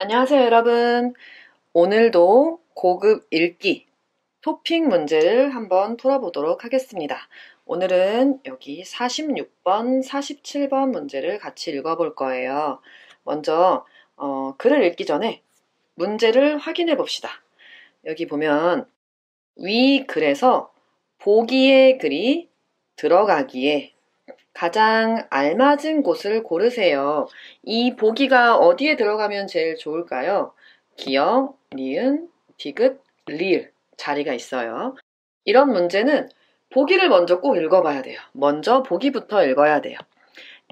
안녕하세요, 여러분. 오늘도 고급 읽기 토픽 문제를 한번 풀어보도록 하겠습니다. 오늘은 여기 46번, 47번 문제를 같이 읽어볼 거예요. 먼저 글을 읽기 전에 문제를 확인해 봅시다. 여기 보면 위 글에서 보기의 글이 들어가기에 가장 알맞은 곳을 고르세요. 이 보기가 어디에 들어가면 제일 좋을까요? 기역, 니은, 디귿, 리을 자리가 있어요. 이런 문제는 보기를 먼저 꼭 읽어봐야 돼요. 먼저 보기부터 읽어야 돼요.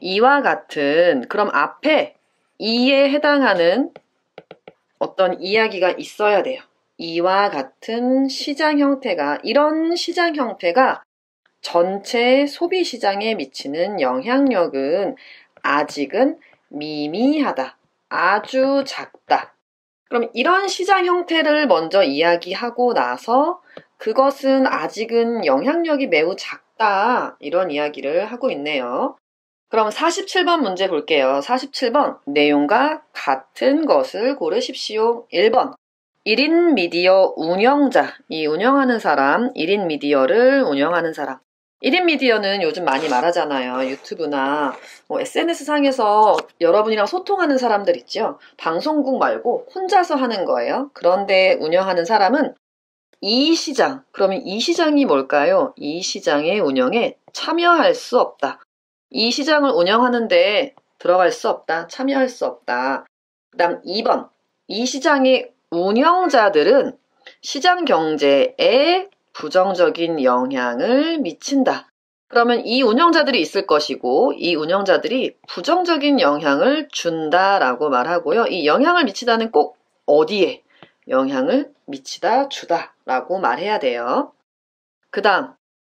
이와 같은, 그럼 앞에 이에 해당하는 어떤 이야기가 있어야 돼요. 이와 같은 시장 형태가, 이런 시장 형태가 전체 소비 시장에 미치는 영향력은 아직은 미미하다. 아주 작다. 그럼 이런 시장 형태를 먼저 이야기하고 나서 그것은 아직은 영향력이 매우 작다. 이런 이야기를 하고 있네요. 그럼 47번 문제 볼게요. 47번 내용과 같은 것을 고르십시오. 1번 1인 미디어 운영자. 이 운영하는 사람, 1인 미디어를 운영하는 사람. 1인 미디어는 요즘 많이 말하잖아요. 유튜브나 SNS 상에서 여러분이랑 소통하는 사람들 있죠. 방송국 말고 혼자서 하는 거예요. 그런데 운영하는 사람은 이 시장. 그러면 이 시장이 뭘까요? 이 시장의 운영에 참여할 수 없다. 이 시장을 운영하는데 들어갈 수 없다. 참여할 수 없다. 그 다음 2번. 이 시장의 운영자들은 시장 경제에 부정적인 영향을 미친다. 그러면 이 운영자들이 있을 것이고 이 운영자들이 부정적인 영향을 준다라고 말하고요. 이 영향을 미치다는 꼭 어디에 영향을 미치다 주다라고 말해야 돼요. 그 다음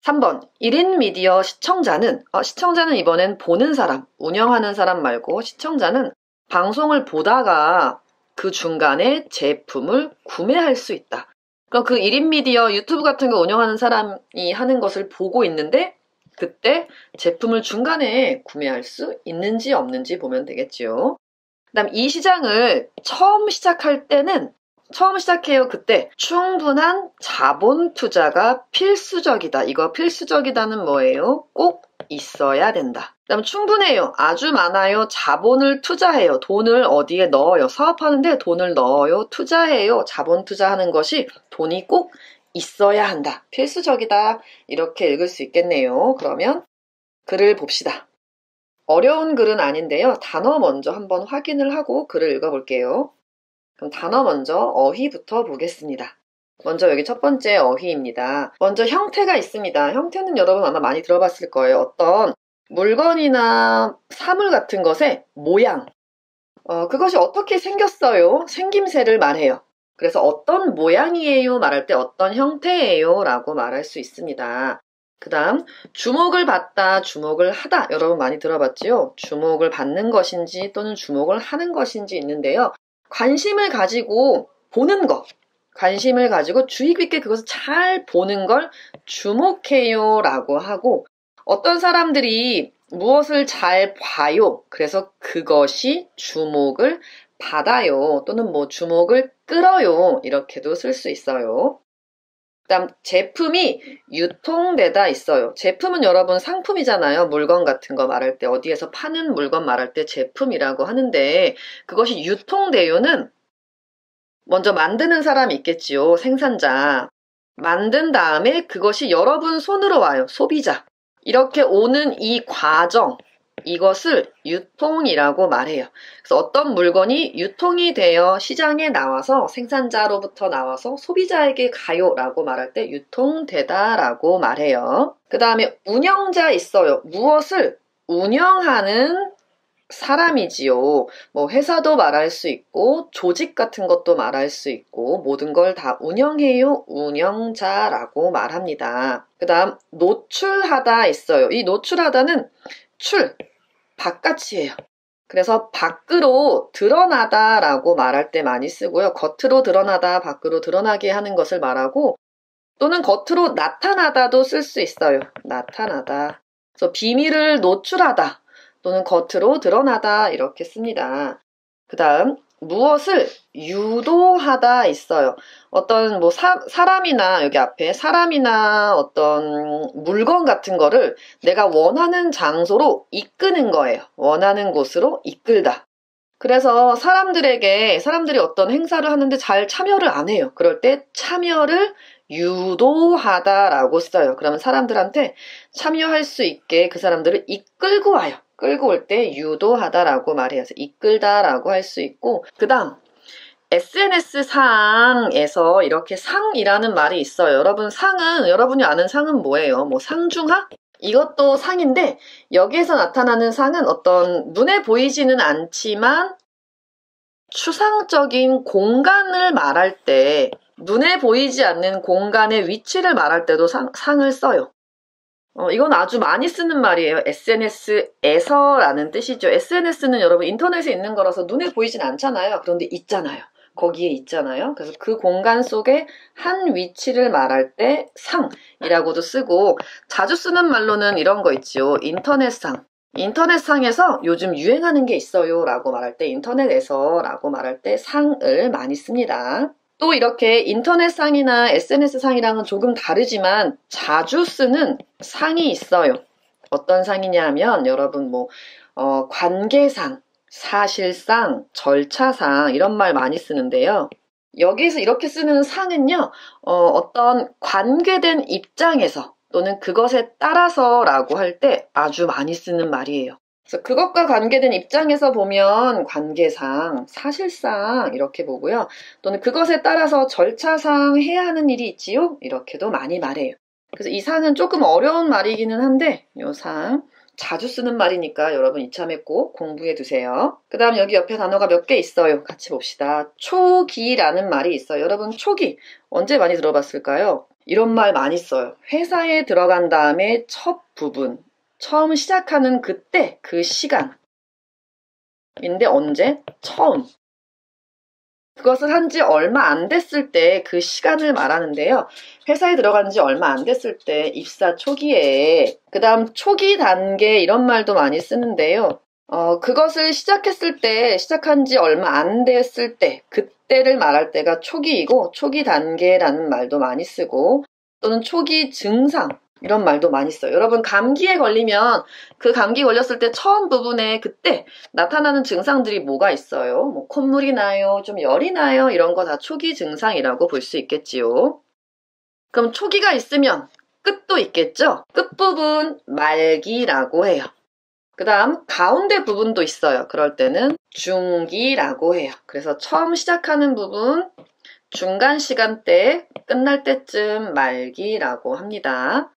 3번 1인 미디어 시청자는 시청자는 이번엔 보는 사람, 운영하는 사람 말고 시청자는 방송을 보다가 그 중간에 제품을 구매할 수 있다. 그럼 그 1인 미디어 유튜브 같은 거 운영하는 사람이 하는 것을 보고 있는데 그때 제품을 중간에 구매할 수 있는지 없는지 보면 되겠죠. 그 다음 이 시장을 처음 시작할 때는 처음 시작해요. 그때 충분한 자본 투자가 필수적이다. 이거 필수적이다는 뭐예요? 꼭 있어야 된다. 그 다음 충분해요. 아주 많아요. 자본을 투자해요. 돈을 어디에 넣어요. 사업하는데 돈을 넣어요. 투자해요. 자본 투자하는 것이 돈이 꼭 있어야 한다. 필수적이다. 이렇게 읽을 수 있겠네요. 그러면 글을 봅시다. 어려운 글은 아닌데요. 단어 먼저 한번 확인을 하고 글을 읽어볼게요. 그럼 단어 먼저 어휘부터 보겠습니다. 먼저 여기 첫 번째 어휘입니다. 먼저 형태가 있습니다. 형태는 여러분 아마 많이 들어봤을 거예요. 어떤 물건이나 사물 같은 것의 모양. 그것이 어떻게 생겼어요? 생김새를 말해요. 그래서 어떤 모양이에요? 말할 때 어떤 형태예요? 라고 말할 수 있습니다. 그 다음 주목을 받다, 주목을 하다. 여러분 많이 들어봤지요? 주목을 받는 것인지 또는 주목을 하는 것인지 있는데요. 관심을 가지고 보는 것, 관심을 가지고 주의 깊게 그것을 잘 보는 걸 주목해요 라고 하고 어떤 사람들이 무엇을 잘 봐요. 그래서 그것이 주목을 받아요. 또는 주목을 끌어요. 이렇게도 쓸 수 있어요. 그 다음 제품이 유통되다 있어요. 제품은 여러분 상품이잖아요. 물건 같은 거 말할 때 어디에서 파는 물건 말할 때 제품이라고 하는데 그것이 유통되요는 먼저 만드는 사람이 있겠지요. 생산자. 만든 다음에 그것이 여러분 손으로 와요. 소비자. 이렇게 오는 이 과정, 이것을 유통이라고 말해요. 그래서 어떤 물건이 유통이 되어 시장에 나와서 생산자로부터 나와서 소비자에게 가요 라고 말할 때 유통되다 라고 말해요. 그 다음에 운영자 있어요. 무엇을 운영하는 사람이지요. 회사도 말할 수 있고 조직 같은 것도 말할 수 있고 모든 걸 다 운영해요. 운영자라고 말합니다. 그 다음 노출하다 있어요. 이 노출하다는 바깥이에요. 그래서 밖으로 드러나다라고 말할 때 많이 쓰고요. 겉으로 드러나다, 밖으로 드러나게 하는 것을 말하고 또는 겉으로 나타나다도 쓸 수 있어요. 나타나다. 그래서 비밀을 노출하다. 또는 겉으로 드러나다 이렇게 씁니다. 그 다음 무엇을 유도하다 있어요. 어떤 뭐 사람이나 여기 앞에 사람이나 어떤 물건 같은 거를 내가 원하는 장소로 이끄는 거예요. 원하는 곳으로 이끌다. 그래서 사람들이 어떤 행사를 하는데 잘 참여를 안 해요. 그럴 때 참여를 유도하다라고 써요. 그러면 사람들한테 참여할 수 있게 그 사람들을 이끌고 와요. 끌고 올 때 유도하다라고 말해요. 그래서 이끌다라고 할 수 있고, 그 다음 SNS 상에서 이렇게 상이라는 말이 있어요. 여러분 상은, 여러분이 아는 상은 뭐예요? 뭐 상중하? 이것도 상인데 여기에서 나타나는 상은 어떤 눈에 보이지는 않지만 추상적인 공간을 말할 때, 눈에 보이지 않는 공간의 위치를 말할 때도 상을 써요. 이건 아주 많이 쓰는 말이에요. SNS에서라는 뜻이죠. SNS는 여러분 인터넷에 있는 거라서 눈에 보이진 않잖아요. 그런데 있잖아요. 거기에 있잖아요. 그래서 그 공간 속에 한 위치를 말할 때 상이라고도 쓰고, 자주 쓰는 말로는 이런 거 있죠. 인터넷상. 인터넷상에서 요즘 유행하는 게 있어요 라고 말할 때, 인터넷에서 라고 말할 때 상을 많이 씁니다. 또 이렇게 인터넷상이나 SNS상이랑은 조금 다르지만 자주 쓰는 상이 있어요. 어떤 상이냐 하면 여러분 관계상, 사실상, 절차상 이런 말 많이 쓰는데요. 여기서 이렇게 쓰는 상은요, 어떤 관계된 입장에서 또는 그것에 따라서라고 할 때 아주 많이 쓰는 말이에요. 그래서 그것과 관계된 입장에서 보면 관계상, 사실상 이렇게 보고요. 또는 그것에 따라서 절차상 해야 하는 일이 있지요? 이렇게도 많이 말해요. 그래서 이 상은 조금 어려운 말이기는 한데 이 상 자주 쓰는 말이니까 여러분 이참에 꼭 공부해 두세요. 그 다음 여기 옆에 단어가 몇 개 있어요. 같이 봅시다. 초기라는 말이 있어요. 여러분 초기 언제 많이 들어봤을까요? 이런 말 많이 써요. 회사에 들어간 다음에 첫 부분, 처음 시작하는 그때, 그 시간인데 언제? 처음. 그것을 한 지 얼마 안 됐을 때 그 시간을 말하는데요. 회사에 들어간 지 얼마 안 됐을 때, 입사 초기에, 그 다음 초기 단계 이런 말도 많이 쓰는데요. 그것을 시작했을 때, 시작한 지 얼마 안 됐을 때, 그때를 말할 때가 초기이고, 초기 단계라는 말도 많이 쓰고, 또는 초기 증상, 이런 말도 많이 써요. 여러분 감기에 걸리면 그 감기 걸렸을 때 처음 부분에 그때 나타나는 증상들이 뭐가 있어요? 뭐 콧물이 나요, 좀 열이 나요, 이런 거 다 초기 증상이라고 볼 수 있겠지요. 그럼 초기가 있으면 끝도 있겠죠? 끝부분 말기라고 해요. 그 다음 가운데 부분도 있어요. 그럴 때는 중기라고 해요. 그래서 처음 시작하는 부분, 중간 시간대, 끝날 때쯤 말기라고 합니다.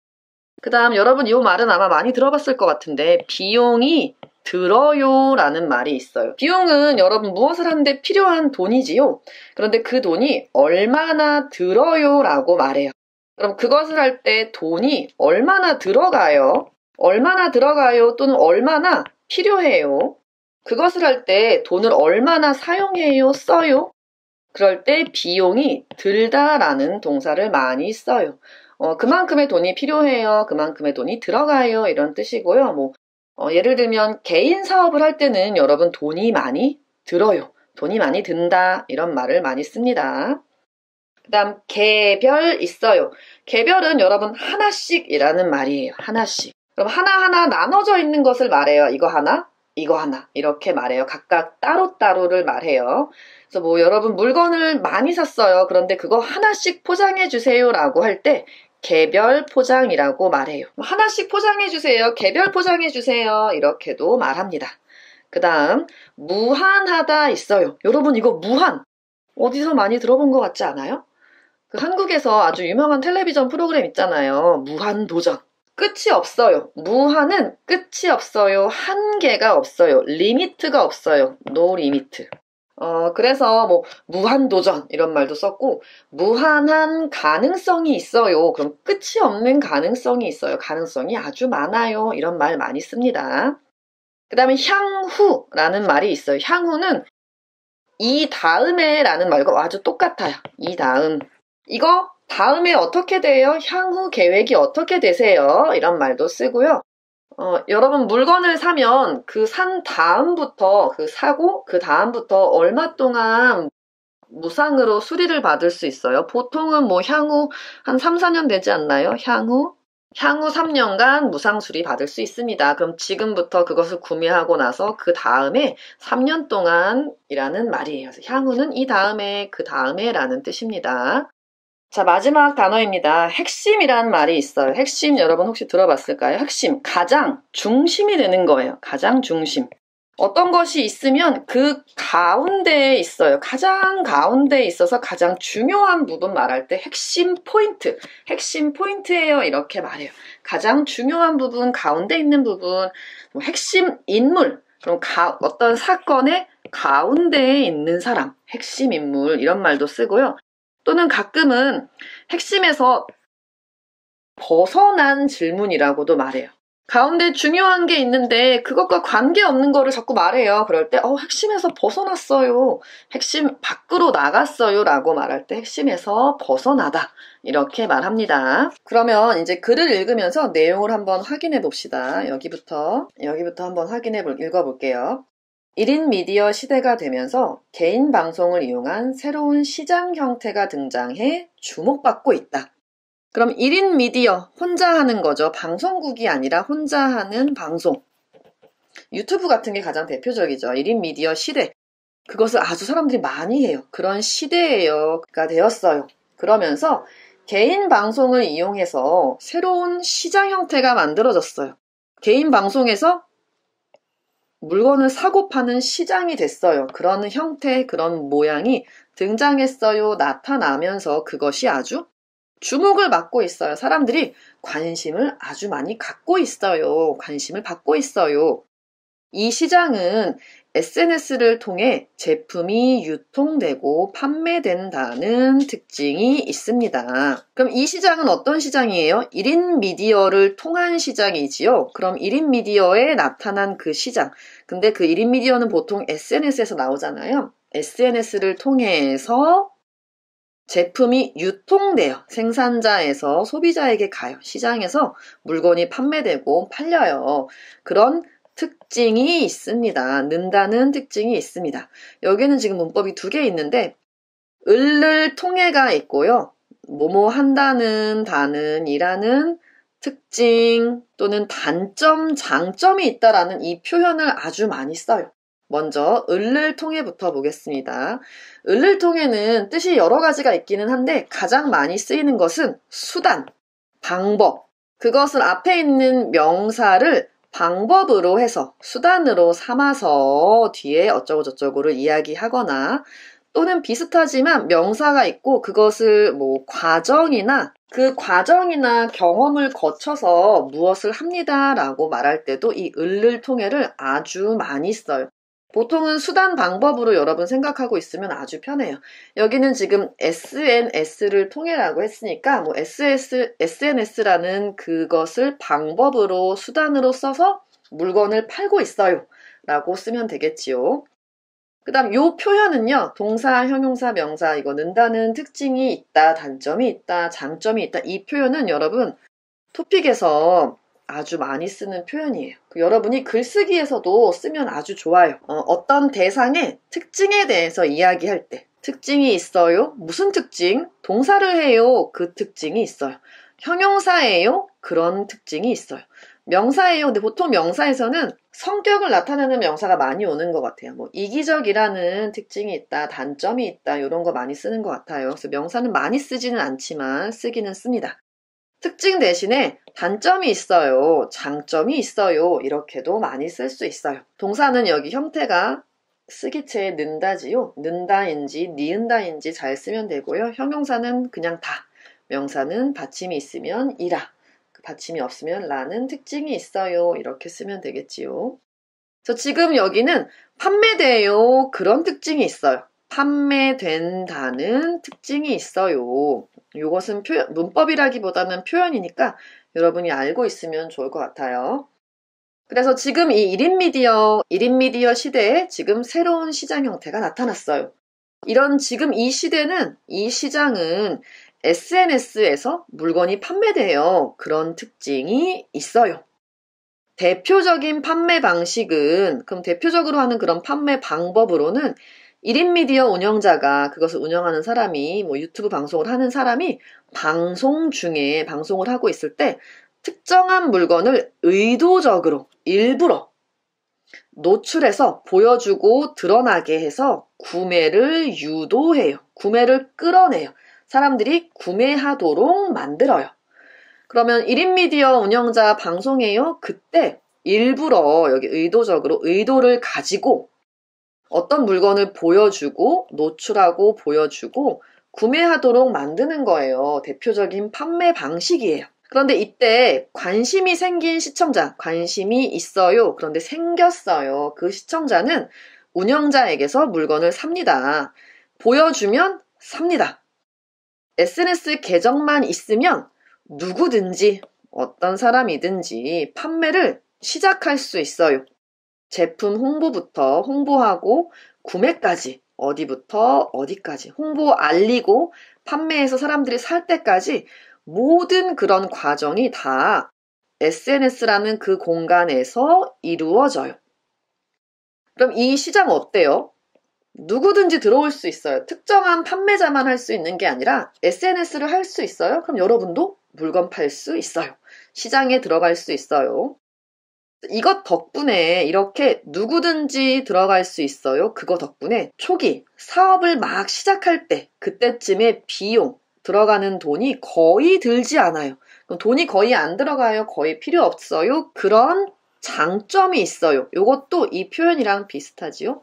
그 다음 여러분 이 말은 아마 많이 들어봤을 것 같은데, 비용이 들어요 라는 말이 있어요. 비용은 여러분 무엇을 하는데 필요한 돈이지요. 그런데 그 돈이 얼마나 들어요 라고 말해요. 그럼 그것을 할 때 돈이 얼마나 들어가요? 얼마나 들어가요 또는 얼마나 필요해요? 그것을 할 때 돈을 얼마나 사용해요? 써요? 그럴 때 비용이 들다라는 동사를 많이 써요. 그만큼의 돈이 필요해요. 그만큼의 돈이 들어가요. 이런 뜻이고요. 예를 들면 개인 사업을 할 때는 여러분 돈이 많이 들어요. 돈이 많이 든다. 이런 말을 많이 씁니다. 그 다음 개별 있어요. 개별은 여러분 하나씩이라는 말이에요. 하나씩. 그럼 하나하나 나눠져 있는 것을 말해요. 이거 하나, 이거 하나 이렇게 말해요. 각각 따로따로를 말해요. 그래서 여러분 물건을 많이 샀어요. 그런데 그거 하나씩 포장해 주세요 라고 할 때 개별 포장이라고 말해요. 하나씩 포장해 주세요. 개별 포장해 주세요. 이렇게도 말합니다. 그 다음 무한하다 있어요. 여러분 이거 무한 어디서 많이 들어본 것 같지 않아요? 한국에서 아주 유명한 텔레비전 프로그램 있잖아요. 무한도전. 끝이 없어요. 무한은 끝이 없어요. 한계가 없어요. 리미트가 없어요. no limit. 그래서 무한도전 이런 말도 썼고, 무한한 가능성이 있어요. 그럼 끝이 없는 가능성이 있어요. 가능성이 아주 많아요. 이런 말 많이 씁니다. 그 다음에 향후라는 말이 있어요. 향후는 이 다음에 라는 말과 아주 똑같아요. 이 다음. 이거 다음에 어떻게 돼요? 향후 계획이 어떻게 되세요? 이런 말도 쓰고요. 여러분 물건을 사면 그 산 다음부터, 사고 그 다음부터 얼마 동안 무상으로 수리를 받을 수 있어요. 보통은 뭐 향후 한 3, 4년 되지 않나요? 향후 3년간 무상 수리 받을 수 있습니다. 그럼 지금부터 그것을 구매하고 나서 그 다음에 3년 동안이라는 말이에요. 그래서 향후는 이 다음에, 그 다음에 라는 뜻입니다. 자, 마지막 단어입니다. 핵심이란 말이 있어요. 핵심 여러분 혹시 들어봤을까요? 핵심, 가장 중심이 되는 거예요. 가장 중심. 어떤 것이 있으면 그 가운데에 있어요. 가장 가운데에 있어서 가장 중요한 부분 말할 때 핵심 포인트예요. 이렇게 말해요. 가장 중요한 부분, 가운데 있는 부분, 뭐 핵심 인물, 그럼 어떤 사건의 가운데에 있는 사람, 핵심 인물 이런 말도 쓰고요. 또는 가끔은 핵심에서 벗어난 질문이라고도 말해요. 가운데 중요한 게 있는데 그것과 관계없는 거를 자꾸 말해요. 그럴 때 핵심에서 벗어났어요. 핵심 밖으로 나갔어요 라고 말할 때 핵심에서 벗어나다 이렇게 말합니다. 그러면 이제 글을 읽으면서 내용을 한번 확인해 봅시다. 여기부터 한번 읽어볼게요. 1인 미디어 시대가 되면서 개인 방송을 이용한 새로운 시장 형태가 등장해 주목받고 있다. 그럼 1인 미디어, 혼자 하는 거죠. 방송국이 아니라 혼자 하는 방송. 유튜브 같은 게 가장 대표적이죠. 1인 미디어 시대. 그것을 아주 사람들이 많이 해요. 그런 시대가 되었어요. 그러면서 개인 방송을 이용해서 새로운 시장 형태가 만들어졌어요. 개인 방송에서 물건을 사고 파는 시장이 됐어요. 그런 형태, 그런 모양이 등장했어요. 나타나면서 그것이 아주 주목을 받고 있어요. 사람들이 관심을 아주 많이 갖고 있어요. 관심을 받고 있어요. 이 시장은 SNS를 통해 제품이 유통되고 판매된다는 특징이 있습니다. 그럼 이 시장은 어떤 시장이에요? 1인 미디어를 통한 시장이지요. 그럼 1인 미디어에 나타난 그 시장. 근데 그 1인 미디어는 보통 SNS에서 나오잖아요. SNS를 통해서 제품이 유통돼요. 생산자에서 소비자에게 가요. 시장에서 물건이 판매되고 팔려요. 그런 특징이 있습니다. 는다는 특징이 있습니다. 여기는 지금 문법이 2개 있는데 을을 통해가 있고요. 뭐뭐 한다는 다는 이라는 특징 또는 단점, 장점이 있다라는 이 표현을 아주 많이 써요. 먼저 을을 통해부터 보겠습니다. 을을 통해는 뜻이 여러 가지가 있기는 한데 가장 많이 쓰이는 것은 수단, 방법. 그것을 앞에 있는 명사를 방법으로 해서 수단으로 삼아서 뒤에 어쩌고저쩌고를 이야기하거나 또는 비슷하지만 명사가 있고 그것을 과정이나 그 과정이나 경험을 거쳐서 무엇을 합니다라고 말할 때도 이 을을 통해를 아주 많이 써요. 보통은 수단 방법으로 여러분 생각하고 있으면 아주 편해요. 여기는 지금 SNS를 통해라고 했으니까 SNS라는 그것을 방법으로 수단으로 써서 물건을 팔고 있어요 라고 쓰면 되겠지요. 그 다음 요 표현은요. 동사, 형용사, 명사 이거 는다는 특징이 있다, 단점이 있다, 장점이 있다. 이 표현은 여러분 토픽에서 아주 많이 쓰는 표현이에요. 여러분이 글쓰기에서도 쓰면 아주 좋아요. 어떤 대상의 특징에 대해서 이야기할 때 특징이 있어요? 무슨 특징? 동사를 해요. 그 특징이 있어요. 형용사예요? 그런 특징이 있어요. 명사예요. 근데 보통 명사에서는 성격을 나타내는 명사가 많이 오는 것 같아요. 이기적이라는 특징이 있다, 단점이 있다 이런 거 많이 쓰는 것 같아요. 그래서 명사는 많이 쓰지는 않지만 쓰기는 씁니다. 특징 대신에 단점이 있어요, 장점이 있어요 이렇게도 많이 쓸 수 있어요. 동사는 여기 형태가 쓰기체에 는다지요. 는다인지 니은다인지 잘 쓰면 되고요. 형용사는 그냥 다, 명사는 받침이 있으면 이라, 받침이 없으면 라는 특징이 있어요 이렇게 쓰면 되겠지요. 그래서 지금 여기는 판매돼요 그런 특징이 있어요. 판매된다는 특징이 있어요. 이것은 문법이라기보다는 표현이니까 여러분이 알고 있으면 좋을 것 같아요. 그래서 지금 이 1인 미디어 시대에 지금 새로운 시장 형태가 나타났어요. 지금 이 시장은 SNS에서 물건이 판매돼요. 그런 특징이 있어요. 대표적인 판매 방식은, 그럼 대표적으로 하는 그런 판매 방법으로는 1인 미디어 운영자가, 그것을 운영하는 사람이, 뭐 유튜브 방송을 하는 사람이 방송 중에 방송을 하고 있을 때 특정한 물건을 의도적으로 일부러 노출해서 보여주고 드러나게 해서 구매를 유도해요. 구매를 끌어내요. 사람들이 구매하도록 만들어요. 그러면 1인 미디어 운영자 방송해요. 그때 일부러 여기 의도적으로 의도를 가지고 어떤 물건을 보여주고 노출하고 보여주고 구매하도록 만드는 거예요. 대표적인 판매 방식이에요. 그런데 이때 관심이 생긴 시청자, 관심이 있어요. 그런데 생겼어요. 그 시청자는 운영자에게서 물건을 삽니다. 보여주면 삽니다. SNS 계정만 있으면 누구든지 어떤 사람이든지 판매를 시작할 수 있어요. 제품 홍보부터 홍보하고 구매까지 어디부터 어디까지 홍보 알리고 판매해서 사람들이 살 때까지 모든 그런 과정이 다 SNS라는 그 공간에서 이루어져요. 그럼 이 시장 어때요? 누구든지 들어올 수 있어요. 특정한 판매자만 할 수 있는 게 아니라 SNS를 할 수 있어요. 그럼 여러분도 물건 팔 수 있어요. 시장에 들어갈 수 있어요. 이것 덕분에 이렇게 누구든지 들어갈 수 있어요. 그거 덕분에 초기 사업을 막 시작할 때 그때쯤에 비용 들어가는 돈이 거의 들지 않아요. 그럼 돈이 거의 안 들어가요. 거의 필요 없어요. 그런 장점이 있어요. 이것도 이 표현이랑 비슷하지요.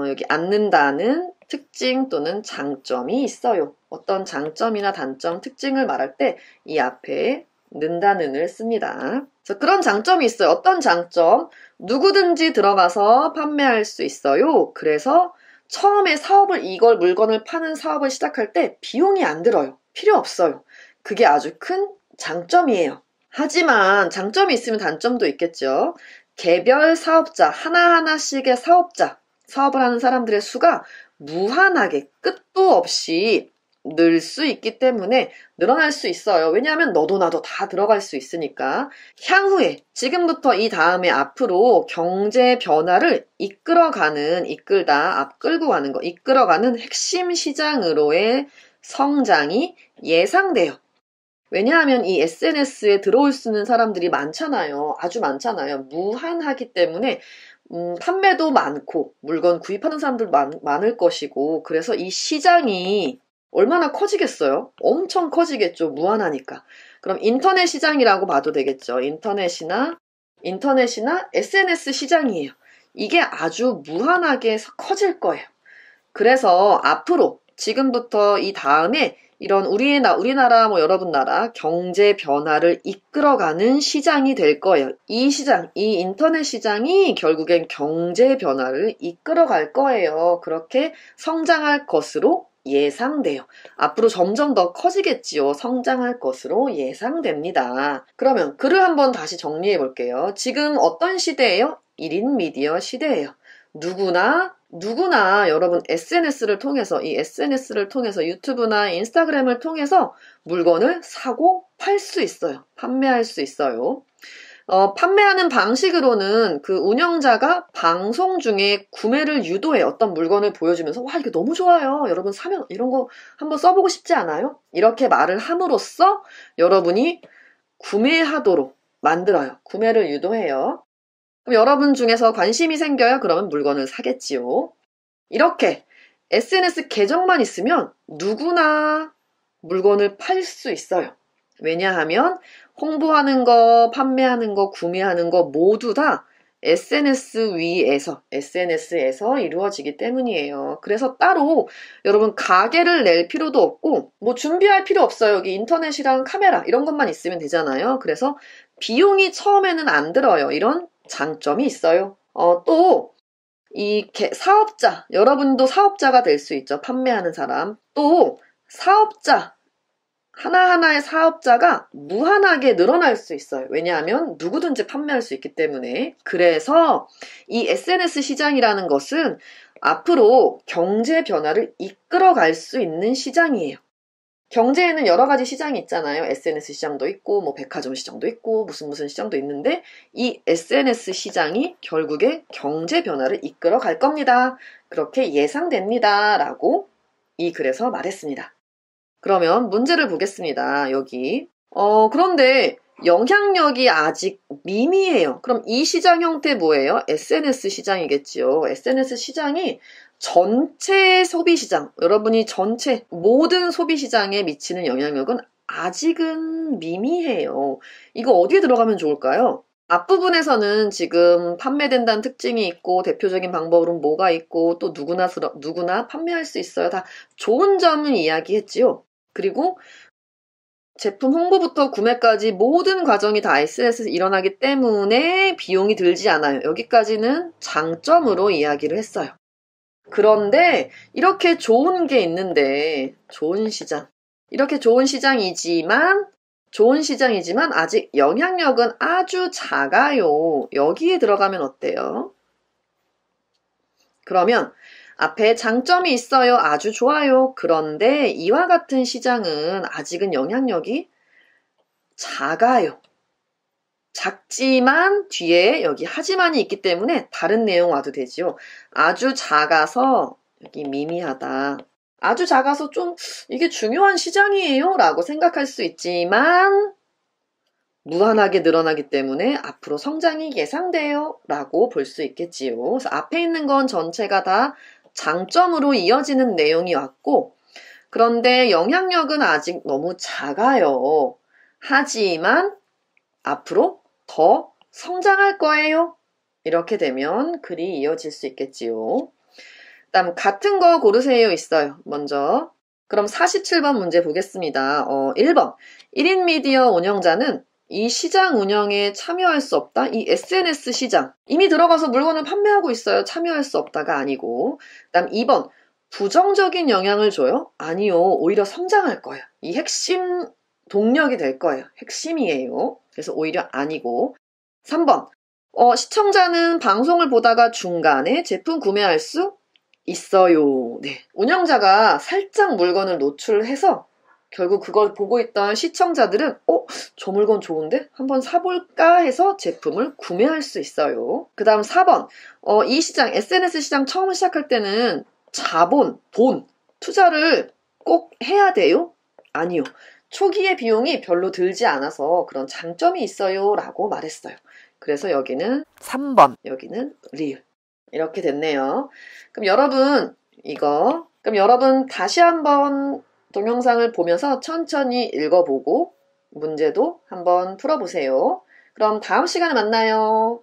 여기 앉는다는 특징 또는 장점이 있어요. 어떤 장점이나 단점, 특징을 말할 때 이 앞에 는다는을 씁니다. 그래서 그런 장점이 있어요. 어떤 장점? 누구든지 들어가서 판매할 수 있어요. 그래서 처음에 이걸 물건을 파는 사업을 시작할 때 비용이 안 들어요. 필요 없어요. 그게 아주 큰 장점이에요. 하지만 장점이 있으면 단점도 있겠죠. 개별 사업자, 하나하나씩의 사업을 하는 사람들의 수가 무한하게 끝도 없이 늘 수 있기 때문에 늘어날 수 있어요. 왜냐하면 너도 나도 다 들어갈 수 있으니까. 향후에, 지금부터 이 다음에 앞으로 경제 변화를 이끌어가는 핵심 시장으로의 성장이 예상돼요. 왜냐하면 이 SNS에 들어올 수 있는 사람들이 많잖아요. 아주 많잖아요. 무한하기 때문에 판매도 많고 물건 구입하는 사람들 많을 것이고, 그래서 이 시장이 얼마나 커지겠어요? 엄청 커지겠죠. 무한하니까. 그럼 인터넷 시장이라고 봐도 되겠죠. 인터넷이나 SNS 시장이에요. 이게 아주 무한하게 커질 거예요. 그래서 앞으로 지금부터 이 다음에 이런 우리나라 여러분 나라 경제 변화를 이끌어가는 시장이 될 거예요. 이 인터넷 시장이 결국엔 경제 변화를 이끌어갈 거예요. 그렇게 성장할 것으로 예상돼요. 앞으로 점점 더 커지겠지요. 성장할 것으로 예상됩니다. 그러면 글을 한번 다시 정리해 볼게요. 지금 어떤 시대예요? 1인 미디어 시대예요. 누구나 여러분 SNS를 통해서 유튜브나 인스타그램을 통해서 물건을 사고 팔 수 있어요. 판매할 수 있어요. 판매하는 방식으로는 그 운영자가 방송 중에 구매를 유도해. 어떤 물건을 보여주면서 와, 이게 너무 좋아요. 여러분 사면 이런 거 한번 써보고 싶지 않아요? 이렇게 말을 함으로써 여러분이 구매하도록 만들어요. 구매를 유도해요. 그럼 여러분 중에서 관심이 생겨요? 그러면 물건을 사겠지요. 이렇게 SNS 계정만 있으면 누구나 물건을 팔 수 있어요. 왜냐하면 홍보하는 거, 판매하는 거, 구매하는 거 모두 다 SNS에서 이루어지기 때문이에요. 그래서 따로 여러분 가게를 낼 필요도 없고 뭐 준비할 필요 없어요. 여기 인터넷이랑 카메라 이런 것만 있으면 되잖아요. 그래서 비용이 처음에는 안 들어요. 이런 장점이 있어요. 또 이 사업자, 여러분도 사업자가 될 수 있죠. 판매하는 사람. 또 사업자, 하나하나의 사업자가 무한하게 늘어날 수 있어요. 왜냐하면 누구든지 판매할 수 있기 때문에. 그래서 이 SNS 시장이라는 것은 앞으로 경제 변화를 이끌어갈 수 있는 시장이에요. 경제에는 여러 가지 시장이 있잖아요. SNS 시장도 있고, 뭐 백화점 시장도 있고, 무슨 시장도 있는데, 이 SNS 시장이 결국에 경제 변화를 이끌어 갈 겁니다. 그렇게 예상됩니다. 라고 이 글에서 말했습니다. 그러면 문제를 보겠습니다. 여기. 그런데 영향력이 아직 미미해요. 그럼 이 시장 형태 뭐예요? SNS 시장이겠지요. SNS 시장이 전체 소비시장, 여러분이 전체 모든 소비시장에 미치는 영향력은 아직은 미미해요. 이거 어디에 들어가면 좋을까요? 앞부분에서는 지금 판매된다는 특징이 있고 대표적인 방법으로는 뭐가 있고 또 누구나 판매할 수 있어요. 다 좋은 점을 이야기했지요. 그리고 제품 홍보부터 구매까지 모든 과정이 다 SNS에서 일어나기 때문에 비용이 들지 않아요. 여기까지는 장점으로 이야기를 했어요. 그런데 이렇게 좋은 게 있는데 좋은 시장. 이렇게 좋은 시장이지만 아직 영향력은 아주 작아요. 여기에 들어가면 어때요? 그러면 앞에 장점이 있어요. 아주 좋아요. 그런데 이와 같은 시장은 아직은 영향력이 작아요. 작지만 뒤에 여기 하지만이 있기 때문에 다른 내용 와도 되지요. 아주 작아서 여기 미미하다. 아주 작아서 좀 이게 중요한 시장이에요 라고 생각할 수 있지만 무한하게 늘어나기 때문에 앞으로 성장이 예상돼요 라고 볼 수 있겠지요. 그래서 앞에 있는 건 전체가 다 장점으로 이어지는 내용이 왔고 그런데 영향력은 아직 너무 작아요. 하지만 앞으로 더 성장할 거예요. 이렇게 되면 글이 이어질 수 있겠지요. 다음 같은 거 고르세요 있어요. 먼저 그럼 47번 문제 보겠습니다. 1번 1인 미디어 운영자는 이 시장 운영에 참여할 수 없다. 이 SNS 시장 이미 들어가서 물건을 판매하고 있어요. 참여할 수 없다가 아니고 그다음 2번 부정적인 영향을 줘요? 아니요. 오히려 성장할 거예요. 이 핵심 동력이 될 거예요. 핵심이에요. 그래서 오히려 아니고 3번 시청자는 방송을 보다가 중간에 제품 구매할 수 있어요. 네. 운영자가 살짝 물건을 노출해서 결국 그걸 보고 있던 시청자들은 저 물건 좋은데? 한번 사볼까 해서 제품을 구매할 수 있어요. 그 다음 4번 이 시장, SNS 시장 처음 시작할 때는 자본, 돈, 투자를 꼭 해야 돼요? 아니요. 초기의 비용이 별로 들지 않아서 그런 장점이 있어요 라고 말했어요. 그래서 여기는 3번, 여기는 리을. 이렇게 됐네요. 그럼 여러분 다시 한번 동영상을 보면서 천천히 읽어보고 문제도 한번 풀어보세요. 그럼 다음 시간에 만나요.